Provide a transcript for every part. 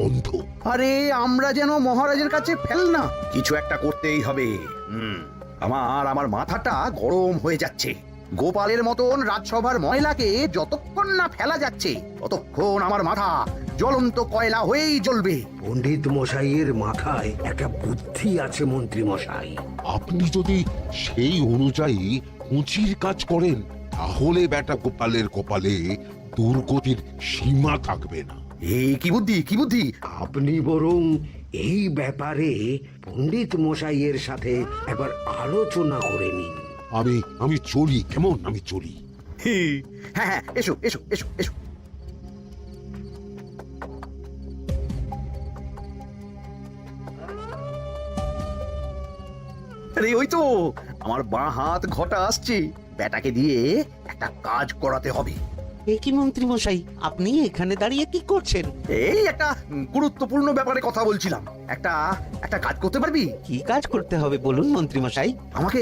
অন্ধ। আরে আমরা যেন মহারাজের কাছে ফেল না, কিছু একটা করতেই হবে। আমার মাথাটা গরম হয়ে যাচ্ছে। গোপালের মতন রাজসভার ময়লাকে যতক্ষণ না ফেলা যাচ্ছে ততক্ষণ আমার মাথা জ্বলন্ত কয়লা হয়েই জ্বলবে। পণ্ডিত মশাইয়ের মাথায় একটা বুদ্ধি আছে মন্ত্রী মশাই। আপনি যদি সেই অনুযায়ী উঁচির কাজ করেন তাহলে বেটা গোপালের কপালে দুর্গতির সীমা থাকবে না। এই কি বুদ্ধি, কি বুদ্ধি? আপনি বরং এই ব্যাপারে পণ্ডিত মশাইয়ের সাথে একবার আলোচনা করে নিন। আমি চলি, কেমন? আমি চলি। হ্যাঁ হ্যাঁ, এসো এসো এসো এসো। আরে ওই তো আমার বাঁ হাত ঘটা আসছে, বেটাকে দিয়ে একটা কাজ করাতে হবে। এ কি মন্ত্রী মশাই, আপনি এখানে দাঁড়িয়ে কি করছেন? এই একটা গুরুত্বপূর্ণ ব্যাপারে কথা বলছিলাম। একটা একটা কাজ করতে পারবি? কি কাজ করতে হবে বলুন মন্ত্রী মশাই। আমাকে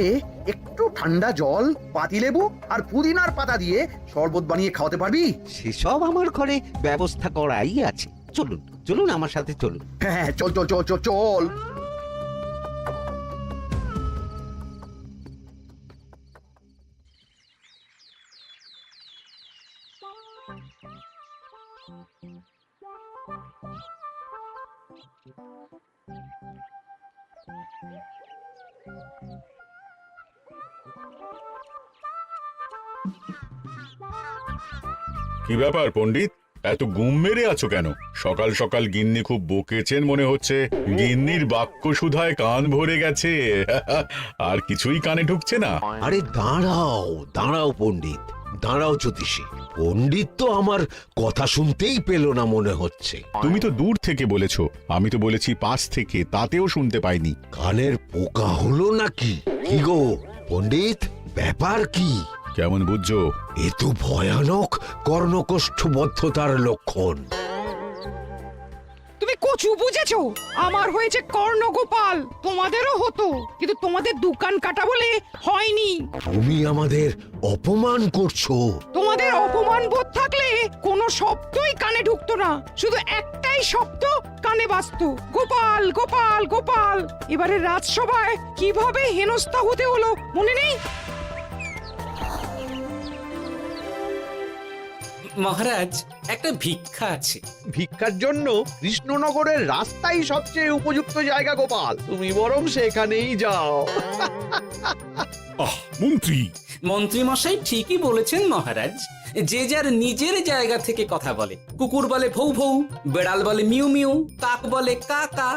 একটু ঠান্ডা জল, পাতিলেবু আর পুদিনার পাতা দিয়ে শরবত বানিয়ে খাওয়াতে পারবি? সেসব আমার ঘরে ব্যবস্থা করাই আছে। চলুন চলুন আমার সাথে চলুন। হ্যাঁ হ্যাঁ, চল চল চল চল চল। কি ব্যাপার পণ্ডিত, এত গুম মেরে আছো কেন? সকাল সকাল গিন্নি খুব বকেছেন মনে হচ্ছে। গিন্নির বাক্য সুধায় কান ভরে গেছে, আর কিছুই কানে ঢুকছে না। আরে দাঁড়াও দাঁড়াও পণ্ডিত, দাঁড়াও জ্যোতিষী। পণ্ডিত তো আমার কথা শুনতেই পেল না মনে হচ্ছে। তুমি তো দূর থেকে বলেছো, আমি তো বলেছি পাশ থেকে, তাতেও শুনতে পাইনি। কানের পোকা হলো নাকি? কি গো পণ্ডিত, ব্যাপার কি? কেমন বুঝছো? এ তো ভয়ানক কর্ণকোষ্ঠবদ্ধতার লক্ষণ। তুমি কচু বুঝেছো? আমার হয়েছে কর্ণগোপাল, তোমাদেরও হতো, কিন্তু তোমাদের দোকান কাটা বলে হয়নি। তুমি আমাদের অপমান করছো। তোমাদের অপমান বোধ থাকলে কোনো শব্দই কানে ঢুকতো না, শুধু একটাই শব্দ কানে বাজতো, গোপাল গোপাল গোপাল। এবারে রাজসভায় কিভাবে হেনস্থা হতে হলো মনে নেই? মহারাজ, একটা ভিক্ষা আছে। ভিক্ষার জন্য কৃষ্ণনগরের রাস্তাই সবচেয়ে উপযুক্ত জায়গা গোপাল, তুমি বরং সেখানেই যাও। মন্ত্রী, মন্ত্রী মশাই ঠিকই বলেছেন মহারাজ। যে যার নিজের জায়গা থেকে কথা বলে। কুকুর বলে ভৌ ভৌ, বেড়াল বলে মিউ মিউ, কাক বলে কা কা।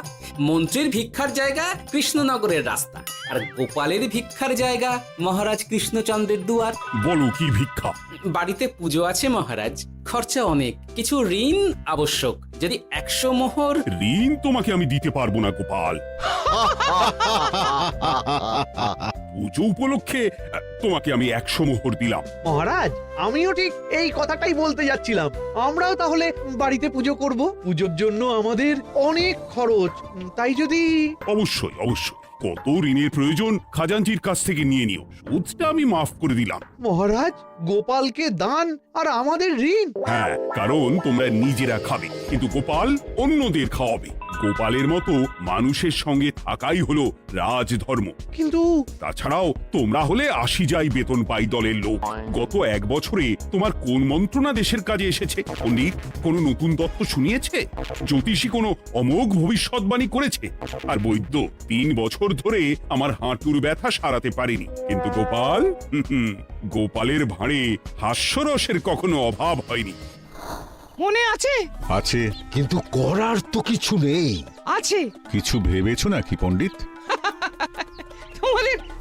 মন্ত্রীর ভিক্ষার জায়গা কৃষ্ণনগরের রাস্তা, আর গোপালের ভিক্ষার জায়গা মহারাজ কৃষ্ণচন্দ্রের দুয়ার। বলো কি ভিক্ষা? বাড়িতে পুজো আছে মহারাজ, খরচা অনেক, কিছু ঋণ আবশ্যক। যদি 100 মোহর। ঋণ তোমাকে আমি দিতে পারবো না গোপাল। পুজো উপলক্ষে তোমাকে আমি 100 মোহর দিলাম। মহারাজ, আমিও ঠিক এই কথাটাই বলতে যাচ্ছিলাম। আমরাও তাহলে বাড়িতে পুজো করব। পুজোর জন্য আমাদের অনেক খরচ, তাই যদি... অবশ্যই অবশ্যই, কত ঋণের প্রয়োজন খাজাঞ্চির কাছ থেকে নিয়ে নিও, সুদটা আমি মাফ করে দিলাম। মহারাজ, গোপালকে দান আর আমাদের ঋণ? হ্যাঁ, কারণ তোমরা নিজেরা খাবে, কিন্তু গোপাল অন্যদের খাওয়াবে। গোপালের মতো মানুষের সঙ্গে থাকাই হলো রাজধর্ম। কিন্তু তাছাড়াও তোমরা হলে 80 যাই বেতন পাই দলের লোক। গত 1 বছরে তোমার কোন মন্ত্রণা দেশের কাজে এসেছে? পণ্ডিত কোনো নতুন তত্ত্ব শুনিয়েছে? জ্যোতিষী কোনো অমোঘ ভবিষ্যৎবাণী করেছে? আর বৈদ্য 3 বছর ধরে আমার হাঁটুর ব্যথা সারাতে পারেনি। কিন্তু গোপাল, গোপালের ভাঁড়ে হাস্যরসের কখনো অভাব হয়নি। মনে আছে? আছে। কিন্তু করার তো কিছু নেই। আছে। কিছু ভেবেছো নাকি পণ্ডিত?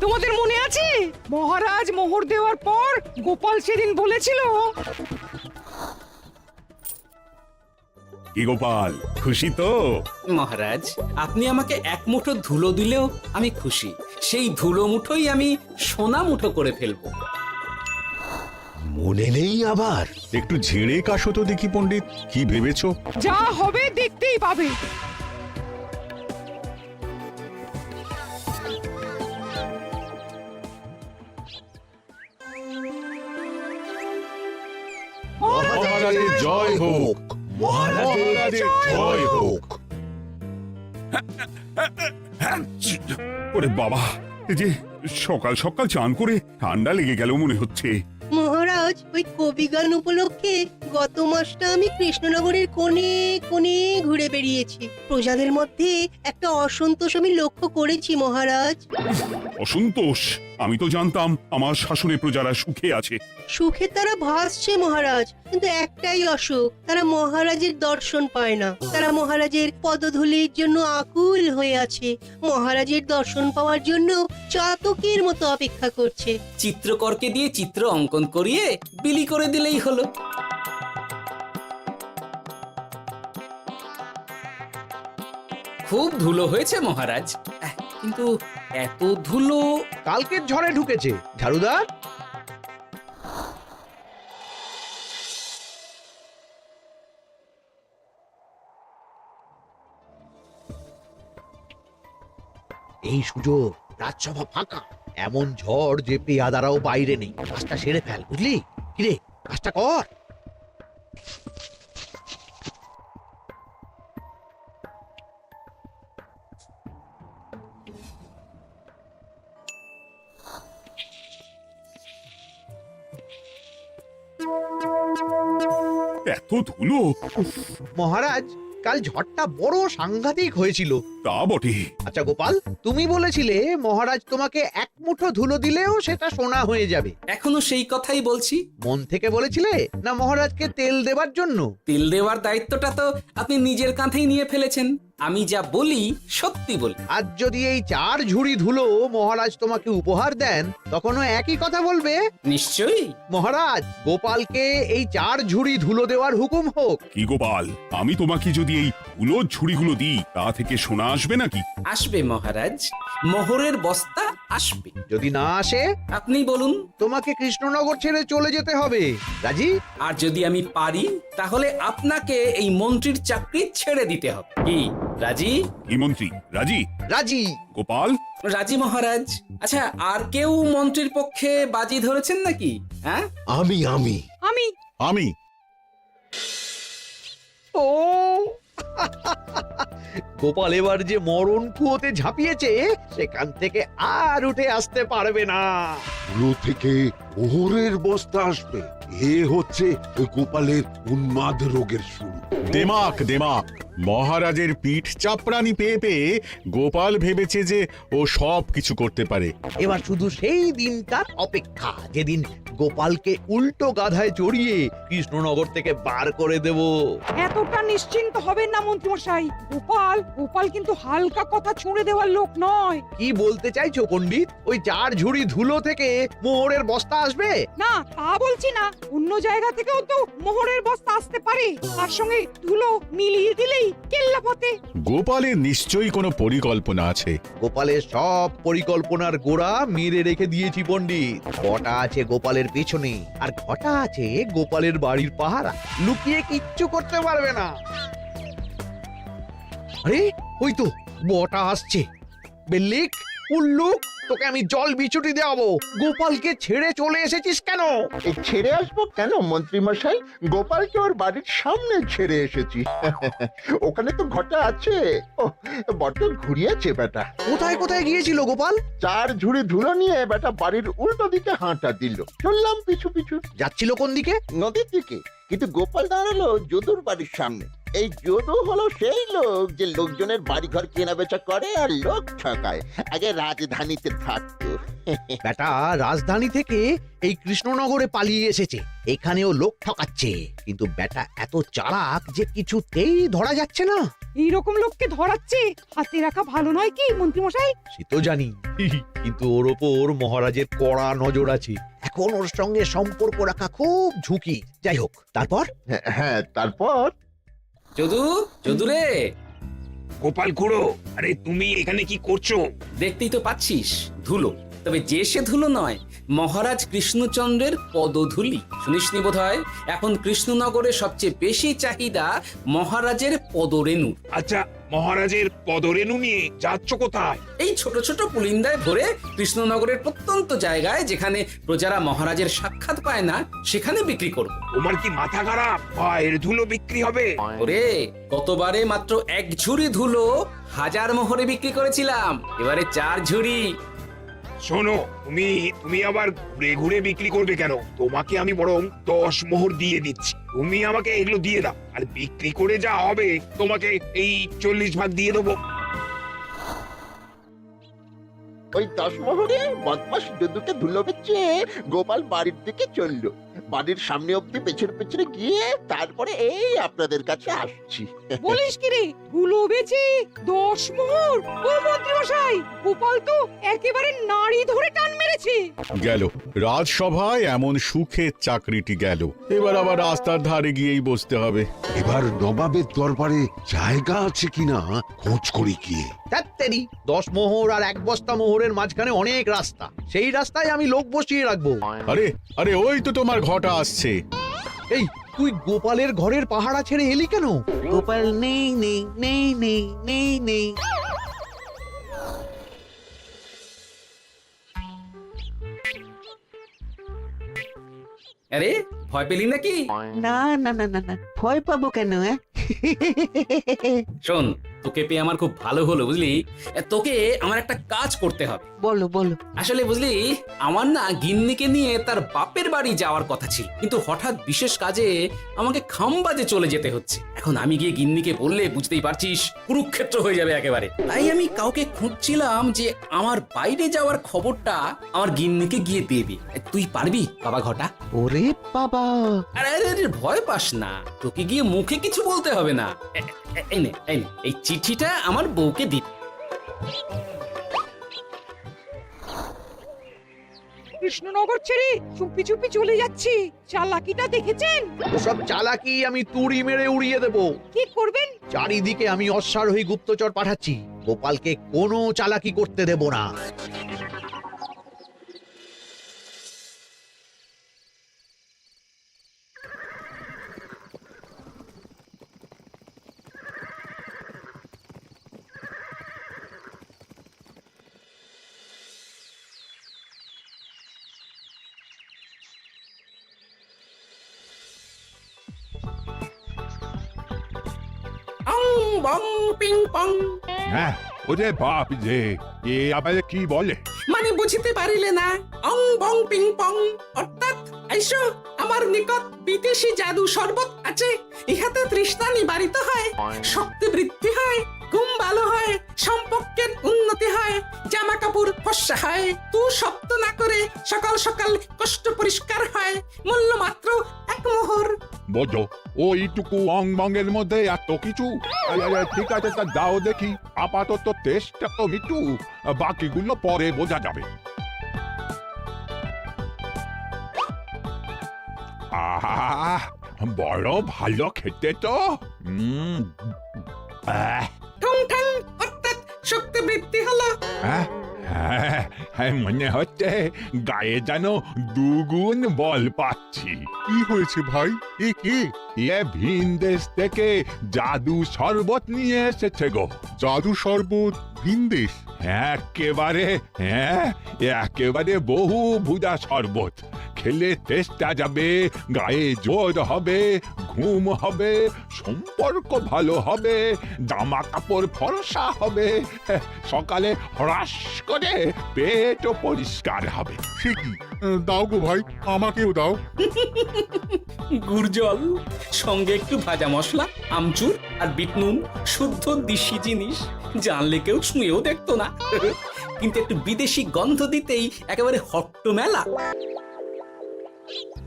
তোমাদের মনে আছে মহারাজ মোহর দেওয়ার পর গোপাল সেদিন বলেছিল, কি গোপাল, খুশি তো? মহারাজ, আপনি আমাকে 1 মুঠো ধুলো দিলেও আমি খুশি। সেই ধুলো মুঠোই আমি সোনা মুঠো করে ফেলবো। মনে নেই আবার? একটু ঝেড়ে কাশো তো দেখি পণ্ডিত, কি ভেবেছো? যা হবে দেখতেই পাবে। মহারাজ মহারাজের জয় হোক, মহারাজের জয় হোক। ওরে বাবা, এই যে সকাল সকাল চান করে ঠান্ডা লেগে গেল মনে হচ্ছে। মহারাজ, ওই কবি গান উপলক্ষে গত মাসটা আমি কৃষ্ণনগরের কোণে কোণে ঘুরে বেরিয়েছি। প্রজাদের মধ্যে একটা অসন্তোষ আমি লক্ষ্য করেছি মহারাজ। অসন্তোষ? আমি তো জানতাম আমার শাসনে প্রজারা সুখে আছে। সুখে তারা ভাসছে মহারাজ, কিন্তু একটাই অসুখ, তারা মহারাজের দর্শন পায় না। তারা মহারাজের পদধূলির জন্য আকুল হয়ে আছে, মহারাজের দর্শন পাওয়ার জন্য চাতকের মতো অপেক্ষা করছে। চিত্রকরকে দিয়ে চিত্র অঙ্কন করিয়ে বিলি করে দিলেই হলো। খুব ধুলো হয়েছে মহারাজ, কিন্তু এত ধুলো কালকের ঝড়ে ঢুকেছে। ঝাড়ুদার, এই সুযোগ, রাজসভা ফাঁকা, এমন ঝড় যে পেয়াদারাও বাইরে নেই। কাজটা সেরে ফেল, বুঝলি? কিরে, কাজটা কর। এত ধুলো! মহারাজ, কাল ঝড়টা বড় সাংঘাতিক হয়েছিল। তা বটে। আচ্ছা গোপাল, তুমি বলেছিলে মহারাজ তোমাকে এক মুঠো ধুলো দিলেও সেটা সোনা হয়ে যাবে। এখনো সেই কথাই বলছি। মন থেকে বলেছিলে না মহারাজকে তেল দেবার জন্য? তেল দেওয়ার দায়িত্বটা তো আপনি নিজের কাঁধেই নিয়ে ফেলেছেন। আমি যা বলি সত্যি বলি। আজ যদি এই 4 ঝুড়ি ধুলো মহারাজ তোমাকে উপহার দেন, তখনও একই কথা বলবে? নিশ্চয়ই। মহারাজ, গোপালকে এই 4 ঝুড়ি ধুলো দেওয়ার হুকুম হোক। কি গোপাল, আমি তোমাকে যদি এই ধুলোর ঝুড়িগুলো দিই, তা থেকে সোনা আসবে নাকি? আসবে মহারাজ, মোহরের বস্তা আসবে। যদি না আসে, আপনি বলুন। তোমাকে কৃষ্ণনগর ছেড়ে চলে যেতে হবে। রাজি? আর যদি আমি পারি, তাহলে আপনাকে এই মন্ত্রীর চাকরি ছেড়ে দিতে হবে। কি রাজি? কি মন্ত্রী রাজি? রাজি। গোপাল রাজি মহারাজ। আচ্ছা, আর কেউ মন্ত্রীর পক্ষে বাজি ধরেছেন নাকি? হ্যাঁ, আমি আমি আমি আমি ও গোপাল এবার যে মরণ কুয়োতে ঝাঁপিয়েছে, সেখান থেকে আর উঠে আসতে পারবে না। ধুলো থেকে মোহরের বস্তা আসবে, এ হচ্ছে ওই গোপালের উন্মাদ রোগের শুরু। দেমাক দেমাক, মহারাজের পিঠ চাপড়ানি পেয়ে পেয়ে গোপাল ভেবেছে যে ও সব কিছু করতে পারে। এবার শুধু সেই দিনটার অপেক্ষা, যেদিন গোপালকে উল্টো গাধায় চড়িয়ে কৃষ্ণনগর থেকে বার করে দেব। এতটা নিশ্চিন্ত হবেন না মন্ত্রীমশাই। গোপাল কিন্তু হালকা কথা ছুঁড়ে দেওয়ার লোক নয়। কি বলতে চাইছো পণ্ডিত? ওই 4 ঝুড়ি ধুলো থেকে মোহরের বস্তা আসবে? না, তা বলছি না। অন্য জায়গা থেকেও তো মোহরের বস্তা আসতে পারে। তার সঙ্গে ধুলো মিলিয়ে দিলেই কেল্লাফতে। গোপালের নিশ্চয়ই কোনো পরিকল্পনা আছে। গোপালের সব পরিকল্পনার গোড়া মেরে রেখে দিয়েছি পণ্ডিত। ঘটা আছে গোপালের পেছনে, আর ঘটা আছে গোপালের বাড়ির পাহারা। লুকিয়ে কিচ্ছু করতে পারবে না। আরে ওই তো বটা আসছে। বেল্লিক, উল্লুক, তোকে আমি জল বিচুটি দেওয়াবো। গোপালকে ছেড়ে চলে এসেছিস কেন? ছেড়ে আসবো কেন মন্ত্রী মশাই? গোপালকে ওর বাড়ির সামনে ছেড়ে এসেছি। ওখানে তো ঘটা আছে। ও বড্ড ঘুরিয়েছে বেটা। কোথায় কোথায় গিয়েছিল গোপাল? 4 ঝুড়ি ধুলো নিয়ে বেটা বাড়ির উল্টো দিকে হাঁটা দিল। চললাম পিছু পিছু। যাচ্ছিল কোন দিকে? নদীর দিকে। কিন্তু গোপাল দাঁড়ালো যদুর বাড়ির সামনে। এই যদু হলো সেই লোক যে লোকজনের বাড়িঘর কেনা বেচা করে আর লোক ঠকায়। আগে রাজধানীতে থাকতো। বেটা রাজধানী থেকে এই কৃষ্ণনগরে পালিয়ে এসেছে, এখানেও লোক ঠকাচ্ছে। কিন্তু বেটা এত চালাক যে কিছুতেই ধরা যাচ্ছে না। এইরকম লোককে ধরাচ্ছে হাতে রাখা ভালো নয় কি মন্ত্রীমশাই? সে তো জানি, কিন্তু ওর ওপর মহারাজের কড়া নজর আছে। এখন ওর সঙ্গে সম্পর্ক রাখা খুব ঝুঁকি। যাই হোক, তারপর? হ্যাঁ, তারপর যদু রে। গোপাল খুড়ো, আরে তুমি এখানে কি করছো? দেখতেই তো পাচ্ছিস ধুলো, তবে যে সে ধুলো নয়, মহারাজ কৃষ্ণচন্দ্রের পদধূলি। শুনিসনি বোধহয়, এখন কৃষ্ণনগরে সবচেয়ে বেশি চাহিদা মহারাজের পদরেণু। আচ্ছা মহারাজের পদরেণু নিয়ে যাচ্ছ কোথায়? এই ছোট ছোট পুলিন্দায় ভরে কৃষ্ণনগরের প্রত্যন্ত জায়গায় যেখানে প্রজারা মহারাজের সাক্ষাৎ পায় না সেখানে বিক্রি করব। তোমার কি মাথা খারাপ? পায়ের ধুলো বিক্রি হবে? ওরে, গতবারে মাত্র 1 ঝুড়ি ধুলো 1000 মোহরে বিক্রি করেছিলাম, এবারে 4 ঝুড়ি। শোনো, তুমি আবার ঘুরে ঘুরে বিক্রি করবে কেন? তোমাকে আমি বরং 10 মোহর দিয়ে দিচ্ছি, তুমি আমাকে এগুলো দিয়ে দাও, আর বিক্রি করে যা হবে তোমাকে এই 40 ভাগ দিয়ে দেবো। ওই 10 মোহরে বদমাস দুদুকে ধুলো বেচে গোপাল বাড়ির দিকে চললো। বাড়ির সামনে অব্দি পেছনে পেছনে গিয়ে তারপরে এই আপনাদের কাছে আসছি। বলিস কি রে, ধুলো বেচে 10 মোহর? ও মন্ত্রী মশাই, গোপাল তো একেবারে নাড়ি ধরে টান মেরেছে। গেল রাজসভায় এমন সুখের চাকরিটি গেল, এবার আবার রাস্তার ধারে গিয়েই বসতে হবে। এবার নবাবের দরবারে জায়গা আছে কিনা খোঁজ করি গিয়ে। ধ্যাত্তেরি, 10 মোহর আর 1 বস্তা মোহরের মাঝখানে অনেক রাস্তা, সেই রাস্তায় আমি লোক বসিয়ে রাখবো। আরে আরে, ওই তো তোমার ঘটা আসছে। এই, তুই গোপালের ঘরের পাহারা ছেড়ে এলি কেন? গোপাল নেই নেই নেই নেই নেই নেই। আরে, ভয় পেলি নাকি? না না না না না, ভয় পাবো কেন? শোন, তোকে পেয়ে আমার খুব ভালো হলো বুঝলি। তোকে আমার একটা কাজ করতে হবে। বলো বলো। আসলে বুঝলি, আমার না গিন্নিকে নিয়ে তার বাপের বাড়ি যাওয়ার কথা ছিল, কিন্তু হঠাৎ বিশেষ কাজে আমাকে খামবাজে চলে যেতে হচ্ছে। এখন আমি গিয়ে গিন্নিকে বললে বুঝতেই পারছিস কুরুক্ষেত্র হয়ে যাবে একেবারে। তাই আমি কাউকে খুঁজছিলাম যে আমার বাইরে যাওয়ার খবরটা আমার গিন্নিকে গিয়ে দেবে। তুই পারবি বাবা ঘটা? ওরে বাবা! আরে আরে আরে, ভয় পাস না, তোকে গিয়ে মুখে কিছু বলতে হবে না। এই নে, এই চিঠিটা আমার বউকে দিবি। কৃষ্ণনগর ছেড়ে চুপি চুপি চলে যাচ্ছি, চালাকিটা দেখেছেন? ওসব চালাকি আমি তুড়ি মেরে উড়িয়ে দেব। কি করবেন? চারিদিকে আমি অশ্বারোহী গুপ্তচর পাঠাচ্ছি, গোপালকে কোনো চালাকি করতে দেব না। অং বং পিং পং। হ্যাঁ, ওরে বাপ রে, এ আবার কি বলে? মানে বুঝতে পারিলে না? অং বং পিং পং অর্থাৎ আইসো আমার নিকট বিদেশি জাদু শরবত আছে, ইহাতে তৃষ্ণা নিবারিত হয়, শক্তি বৃদ্ধি হয়, ঘুম ভালো হয়, সম্পর্কের উন্নতি হয়, জামা কাপড় ফর্সা হয়, তু শব্দ না করে সকাল সকাল কষ্ট পরিষ্কার হয়, মূল্য মাত্র 1 মোহর। বোঝো, ওইটুকু অং বঙ্গের মধ্যে এত কিছু? ঠিক আছে, তা দাও দেখি। আপাতত টেস্টটা তো মিটু, বাকিগুলো পরে বোঝা যাবে। আহা, বড় ভালো খেতে তো। ঠং ঠং অর্থাৎ শক্তি বৃদ্ধি হলো। হ্যাঁ, মনে হচ্ছে গায়ে যেন 2 গুণ বল পাচ্ছি। কি হয়েছে ভাই? এ কে? এ ভিন দেশ থেকে জাদু শরবত নিয়ে এসেছে গো। জাদু শরবত? ভিনদেশ? একেবারে বহু ভুজা শরবত। খেলে তেষ্টা যাবে, গায়ে জোর হবে, ঘুম হবে, সম্পর্ক ভালো হবে, জামা কাপড় ফর্সা হবে, সকালে হ্রাস করে পেটও পরিষ্কার হবে। সে কি? দাও গো ভাই, আমাকেও দাও। গুড় জল, সঙ্গে একটু ভাজা মশলা, আমচুর আর বিট নুন, শুদ্ধ দেশি জিনিস, জানলে কেউ ছুঁয়েও দেখতো না। কিন্তু একটু বিদেশি গন্ধ দিতেই একেবারে হট্ট মেলা।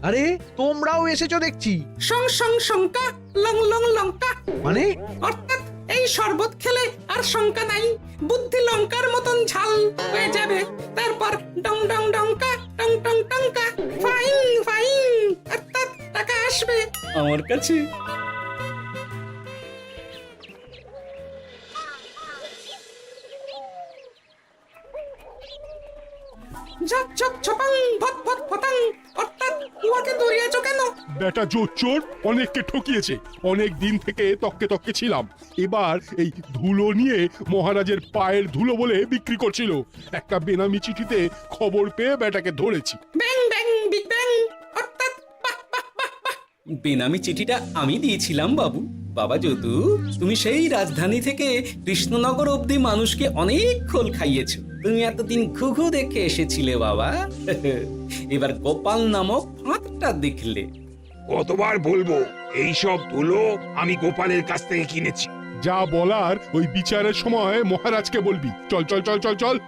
আরে, তোমরাও এসেছো দেখছি। সং সং শঙ্কা, লং লং লঙ্কা। মানে? অর্থাৎ এই শরবত খেলে আর শঙ্কা নাই, বুদ্ধি লঙ্কার মতন ঝাল হয়ে যাবে। তারপর ডং ডং ডঙ্কা, টং টং টঙ্কা, ফাইন ফাইন, অর্থাৎ টাকা আসবে আমার কাছে। ঝপ ঝপ ছপাং, ভট ভট ফটাং, অর্থাৎ হঠাৎ উহাকে দৌড়িয়েছো কেন? বেটা জোচ্চোর অনেককে ঠকিয়েছে। অনেক দিন থেকে তককে তককে ছিলাম। এবার এই ধুলো নিয়ে মহারাজের পায়ের ধুলো বলে বিক্রি করছিল। একটা বেনামি চিঠিতে খবর পেয়ে বেটাকে ধরেছি। ব্যাং ব্যাং বিগ ব্যাং। অর্থাৎ বাহ, বাহ, বাহ, বাহ। বেনামি চিঠিটা আমি দিয়েছিলাম বাবু। বাবা যদু, তুমি সেই রাজধানী থেকে কৃষ্ণনগর অবধি মানুষকে অনেক খোল খাইয়েছো। তুমি এতদিন ঘুঘু দেখে এসেছিলে বাবা। এবার গোপাল নামক ফাঁদটা দেখলে। কতবার বলবো এইসব ধুলো আমি গোপালের কাছ থেকে কিনেছি। যা বলার ওই বিচারের সময় মহারাজকে বলবি। চল চল চল চল চল।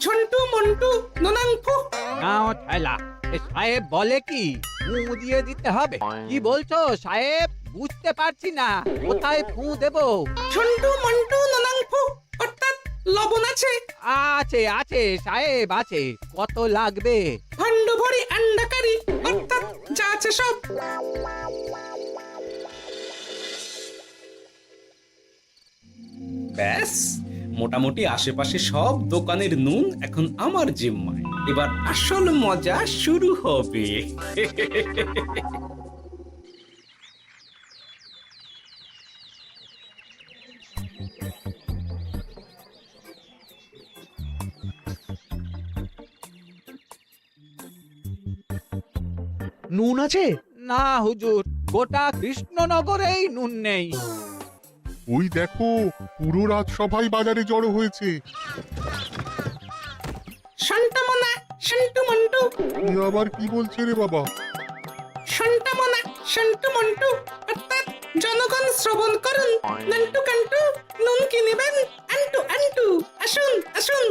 ঝন্টু মন্টু ননাঙ্কু। নাও ঠেলা। সাহেব বলে কি ফু দিয়ে দিতে হবে? কি বলছো সাহেব? বুঝতে পারছি না, কোথায় ফু দেব? ঝন্টু মন্টু ননাঙ্কু। অর্থাৎ লবণ আছে? আছে আছে সাহেব আছে। কত লাগবে? ভান্ড ভরি আন্ডাকারি। অর্থাৎ যা আছে সব। ব্যাস, মোটামুটি আশেপাশে সব দোকানের নুন এখন আমার জিম্মায়। এবার আসল মজা শুরু হবে। নুন আছে? না হুজুর, গোটা কৃষ্ণনগরেই নুন নেই। ওই দেখো, পুরো রাজসভাই বাজারে জড়ো হয়েছে। শান্তামনা, শান্তু মন্টু। আবার কি বলছে রে বাবা? শান্তামনা, শান্তু মন্টু। অর্থাৎ জনগণ শ্রবণ করুন। নান্টু কান্টু, নুন কি নেবেন? আন্টু আন্টু, আসুন আসুন।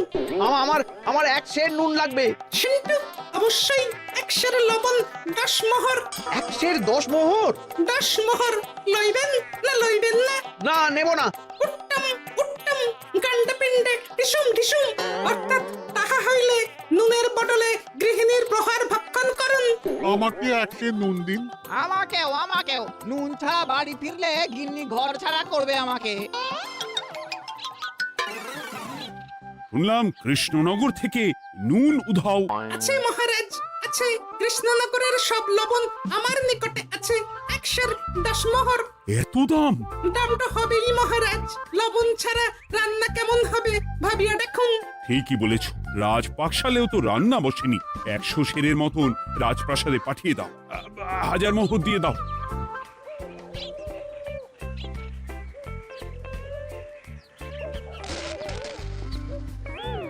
আমার আমার এক সের নুন লাগবে। শান্তু, অবশ্যই 1 সের লবণ 10 মোহর। এক সের 10 মোহর? 10 মোহর লইবেন না লইবেন না? না, নেব না। উত্তম উত্তম, গান্ডা পিণ্ডে ঢিসুম ঢিসুম। অর্থাৎ তাহা হইলে নুনের বদলে গৃহিণীর প্রহার ভক্ষণ করুন। আমাকে একটা নুন দিন। আমাকেও আমাকেও। নুন ছাড়া বাড়ি ফিরলে গিন্নি ঘর ছাড়া করবে আমাকে। শুনলাম কৃষ্ণনগর থেকে নুন উধাও। আছে মহারাজ, আছে। কৃষ্ণনগরের সব লবণ আমার নিকটে আছে। 1 সের 10 মোহর। এত দাম? দাম তো হবেই মহারাজ। লবণ ছাড়া রান্না কেমন হবে ভাবিয়া দেখুন। ঠিকই বলেছ, রাজপাকশালেও তো রান্না বসেনি। 100 সেরের মতন রাজপ্রাসাদে পাঠিয়ে দাও। 1000 মোহর দিয়ে দাও।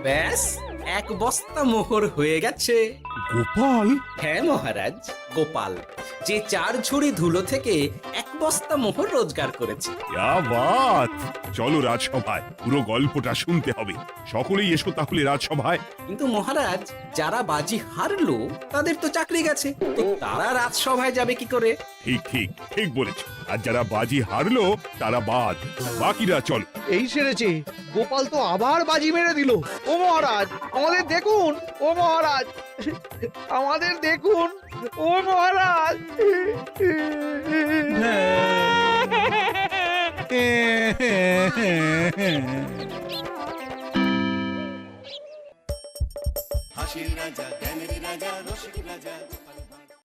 ব্যাস, 1 বস্তা মোহর হয়ে গেছে। গোপাল? হ্যাঁ মহারাজ, গোপাল যে 4 ঝুড়ি ধুলো থেকে 1 বস্তা মোহর রোজগার করেছে। ইয়া বাত! চলো রাজসভায়, পুরো গল্পটা শুনতে হবে। সকলেই এসো তাহলে রাজসভায়। কিন্তু মহারাজ, যারা বাজি হারলো তাদের তো চাকরি গেছে, তো তারা রাজসভায় যাবে কি করে? ঠিক ঠিক ঠিক বলেছ। আর যারা বাজি হারলো তারা বাদ, বাকিরা চল। এই সেরেছে, গোপাল তো আবার বাজি মেরে দিল। ও মহারাজ, আমাদের দেখুন। ও মহারাজ, আমাদের দেখুন। ও মহারাজ। হাসির রাজা, জ্ঞানের রাজা, রসিক রাজা।